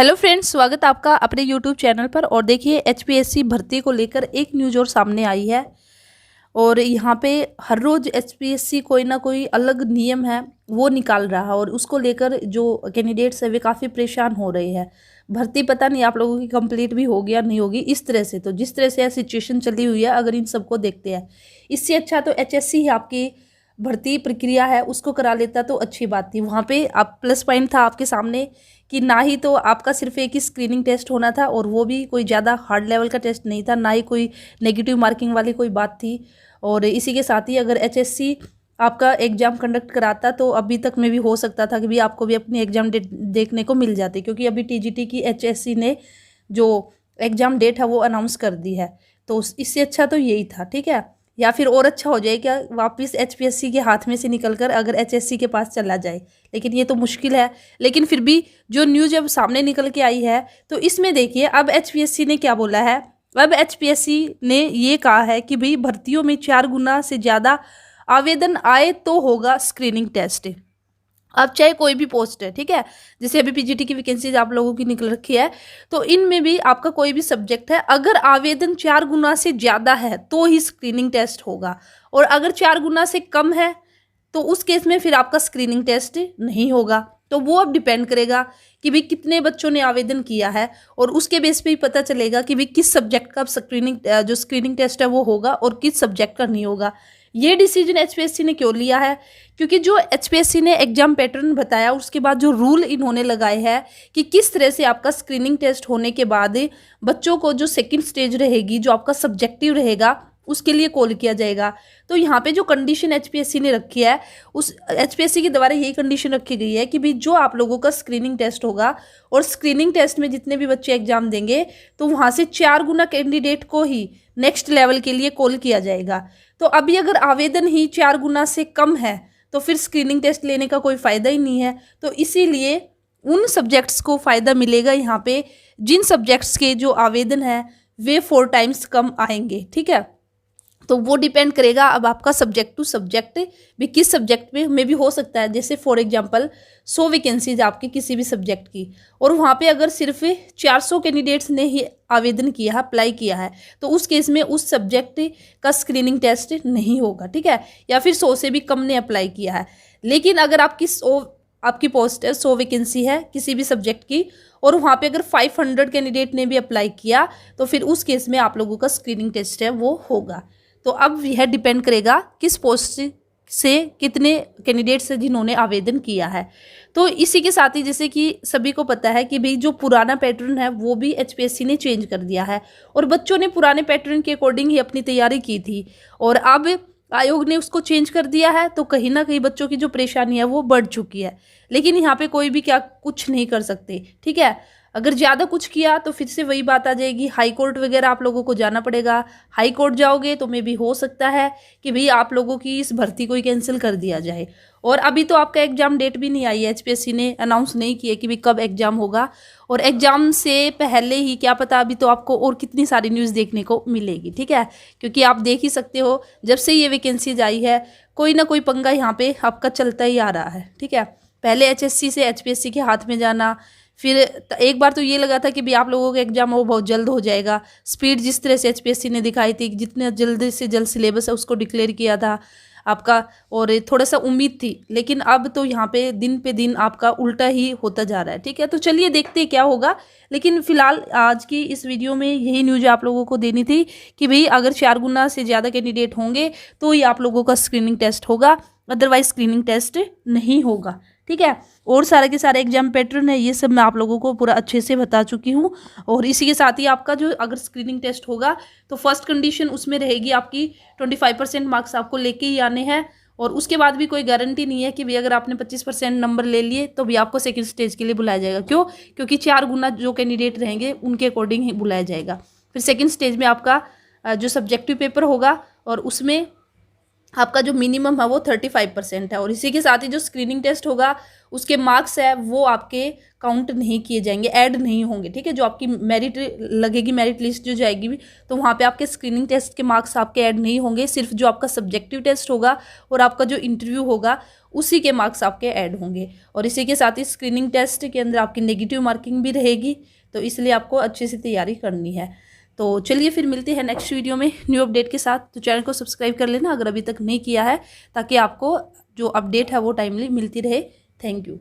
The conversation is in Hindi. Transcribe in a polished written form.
हेलो फ्रेंड्स, स्वागत है आपका अपने यूट्यूब चैनल पर। और देखिए, एचपीएससी भर्ती को लेकर एक न्यूज़ और सामने आई है। और यहाँ पे हर रोज़ एचपीएससी कोई ना कोई अलग नियम है वो निकाल रहा है, और उसको लेकर जो कैंडिडेट्स है वे काफ़ी परेशान हो रहे हैं। भर्ती पता नहीं आप लोगों की कंप्लीट भी होगी या नहीं होगी। इस तरह से तो जिस तरह से सिचुएशन चली हुई है, अगर इन सबको देखते हैं, इससे अच्छा तो एचएससी ही आपकी भर्ती प्रक्रिया है उसको करा लेता तो अच्छी बात थी। वहाँ पे आप प्लस पॉइंट था आपके सामने कि ना ही तो आपका सिर्फ एक ही स्क्रीनिंग टेस्ट होना था, और वो भी कोई ज़्यादा हार्ड लेवल का टेस्ट नहीं था, ना ही कोई नेगेटिव मार्किंग वाली कोई बात थी। और इसी के साथ ही अगर एचएससी आपका एग्ज़ाम कंडक्ट कराता तो अभी तक में भी हो सकता था कि भी आपको भी अपनी एग्ज़ाम डेट देखने को मिल जाती, क्योंकि अभी टीजीटी की एचएससी ने जो एग्ज़ाम डेट है वो अनाउंस कर दी है। तो इससे अच्छा तो यही था, ठीक है। या फिर और अच्छा हो जाए क्या, वापस एचपीएससी के हाथ में से निकलकर अगर एचएससी के पास चला जाए, लेकिन ये तो मुश्किल है। लेकिन फिर भी जो न्यूज़ अब सामने निकल के आई है, तो इसमें देखिए अब एचपीएससी ने क्या बोला है। अब एचपीएससी ने ये कहा है कि भाई भर्तियों में 4 गुना से ज़्यादा आवेदन आए तो होगा स्क्रीनिंग टेस्ट। अब चाहे कोई भी पोस्ट है, ठीक है, जैसे अभी पीजीटी की वैकेंसीज आप लोगों की निकल रखी है, तो इनमें भी आपका कोई भी सब्जेक्ट है, अगर आवेदन 4 गुना से ज़्यादा है तो ही स्क्रीनिंग टेस्ट होगा। और अगर 4 गुना से कम है तो उस केस में फिर आपका स्क्रीनिंग टेस्ट नहीं होगा। तो वो अब डिपेंड करेगा कि भाई कितने बच्चों ने आवेदन किया है, और उसके बेस पे ही पता चलेगा कि भाई किस सब्जेक्ट का जो स्क्रीनिंग टेस्ट है वो होगा और किस सब्जेक्ट का नहीं होगा। ये डिसीजन एचपीएससी ने क्यों लिया है? क्योंकि जो एचपीएससी ने एग्जाम पैटर्न बताया, उसके बाद जो रूल इन्होंने लगाए हैं कि किस तरह से आपका स्क्रीनिंग टेस्ट होने के बाद बच्चों को जो सेकंड स्टेज रहेगी, जो आपका सब्जेक्टिव रहेगा, उसके लिए कॉल किया जाएगा। तो यहाँ पे जो कंडीशन एचपीएससी ने रखी है, उस एचपीएससी के द्वारा यही कंडीशन रखी गई है कि भाई जो आप लोगों का स्क्रीनिंग टेस्ट होगा, और स्क्रीनिंग टेस्ट में जितने भी बच्चे एग्जाम देंगे, तो वहाँ से 4 गुना कैंडिडेट को ही नेक्स्ट लेवल के लिए कॉल किया जाएगा। तो अभी अगर आवेदन ही 4 गुना से कम है तो फिर स्क्रीनिंग टेस्ट लेने का कोई फ़ायदा ही नहीं है। तो इसीलिए उन सब्जेक्ट्स को फ़ायदा मिलेगा यहाँ पे जिन सब्जेक्ट्स के जो आवेदन है वे 4 टाइम्स कम आएंगे, ठीक है। तो वो डिपेंड करेगा अब आपका सब्जेक्ट टू सब्जेक्ट भी, किस सब्जेक्ट में भी हो सकता है। जैसे फॉर एग्जांपल 100 वैकेंसीज आपकी किसी भी सब्जेक्ट की, और वहाँ पे अगर सिर्फ 400 कैंडिडेट्स ने ही आवेदन किया है, अप्लाई किया है, तो उस केस में उस सब्जेक्ट का स्क्रीनिंग टेस्ट नहीं होगा, ठीक है। या फिर 100 से भी कम ने अप्लाई किया है। लेकिन अगर आपकी पोस्ट है, 100 वैकेंसी है किसी भी सब्जेक्ट की, और वहाँ पे अगर 500 कैंडिडेट ने भी अप्लाई किया, तो फिर उस केस में आप लोगों का स्क्रीनिंग टेस्ट है वो होगा। तो अब यह डिपेंड करेगा किस पोस्ट से कितने कैंडिडेट्स हैं जिन्होंने आवेदन किया है। तो इसी के साथ ही जैसे कि सभी को पता है कि भाई जो पुराना पैटर्न है वो भी एचपीएससी ने चेंज कर दिया है, और बच्चों ने पुराने पैटर्न के अकॉर्डिंग ही अपनी तैयारी की थी, और अब आयोग ने उसको चेंज कर दिया है। तो कहीं ना कहीं बच्चों की जो परेशानी है वो बढ़ चुकी है। लेकिन यहाँ पे कोई भी क्या कुछ नहीं कर सकते, ठीक है। अगर ज़्यादा कुछ किया तो फिर से वही बात आ जाएगी, हाई कोर्ट वगैरह आप लोगों को जाना पड़ेगा। हाई कोर्ट जाओगे तो मे भी हो सकता है कि भाई आप लोगों की इस भर्ती को ही कैंसिल कर दिया जाए। और अभी तो आपका एग्जाम डेट भी नहीं आई है, एचपीएससी ने अनाउंस नहीं किया कि भाई कब एग्जाम होगा। और एग्जाम से पहले ही क्या पता, अभी तो आपको और कितनी सारी न्यूज़ देखने को मिलेगी, ठीक है। क्योंकि आप देख ही सकते हो, जब से ये वैकेंसीज आई है कोई ना कोई पंगा यहाँ पे आपका चलता ही आ रहा है, ठीक है। पहले एचएससी से एचपीएससी के हाथ में जाना, फिर एक बार तो ये लगा था कि भी आप लोगों का एग्जाम वो बहुत जल्द हो जाएगा। स्पीड जिस तरह से एचपीएससी ने दिखाई थी, जितने जल्द से जल्द सिलेबस है उसको डिक्लेयर किया था आपका, और थोड़ा सा उम्मीद थी। लेकिन अब तो यहाँ पे दिन पे दिन आपका उल्टा ही होता जा रहा है, ठीक है। तो चलिए देखते हैं क्या होगा। लेकिन फिलहाल आज की इस वीडियो में यही न्यूज़ आप लोगों को देनी थी कि भाई अगर 4 गुना से ज़्यादा कैंडिडेट होंगे तो ही आप लोगों का स्क्रीनिंग टेस्ट होगा, अदरवाइज स्क्रीनिंग टेस्ट नहीं होगा, ठीक है। और सारे के सारे एग्जाम पैटर्न है ये सब मैं आप लोगों को पूरा अच्छे से बता चुकी हूँ। और इसी के साथ ही आपका जो अगर स्क्रीनिंग टेस्ट होगा तो फर्स्ट कंडीशन उसमें रहेगी आपकी 25% मार्क्स आपको लेके ही आने हैं। और उसके बाद भी कोई गारंटी नहीं है कि भाई अगर आपने 25% नंबर ले लिए तो भी आपको सेकंड स्टेज के लिए बुलाया जाएगा। क्यों? क्योंकि 4 गुना जो कैंडिडेट रहेंगे उनके अकॉर्डिंग ही बुलाया जाएगा। फिर सेकेंड स्टेज में आपका जो सब्जेक्टिव पेपर होगा, और उसमें आपका जो मिनिमम है वो 35% है। और इसी के साथ ही जो स्क्रीनिंग टेस्ट होगा उसके मार्क्स है वो आपके काउंट नहीं किए जाएंगे, ऐड नहीं होंगे, ठीक है। जो आपकी मेरिट लगेगी, मेरिट लिस्ट जो जाएगी भी, तो वहाँ पे आपके स्क्रीनिंग टेस्ट के मार्क्स आपके ऐड नहीं होंगे। सिर्फ जो आपका सब्जेक्टिव टेस्ट होगा और आपका जो इंटरव्यू होगा उसी के मार्क्स आपके ऐड होंगे। और इसी के साथ ही स्क्रीनिंग टेस्ट के अंदर आपकी नेगेटिव मार्किंग भी रहेगी, तो इसलिए आपको अच्छे से तैयारी करनी है। तो चलिए फिर मिलते हैं नेक्स्ट वीडियो में न्यू अपडेट के साथ। तो चैनल को सब्सक्राइब कर लेना अगर अभी तक नहीं किया है, ताकि आपको जो अपडेट है वो टाइमली मिलती रहे। Thank you.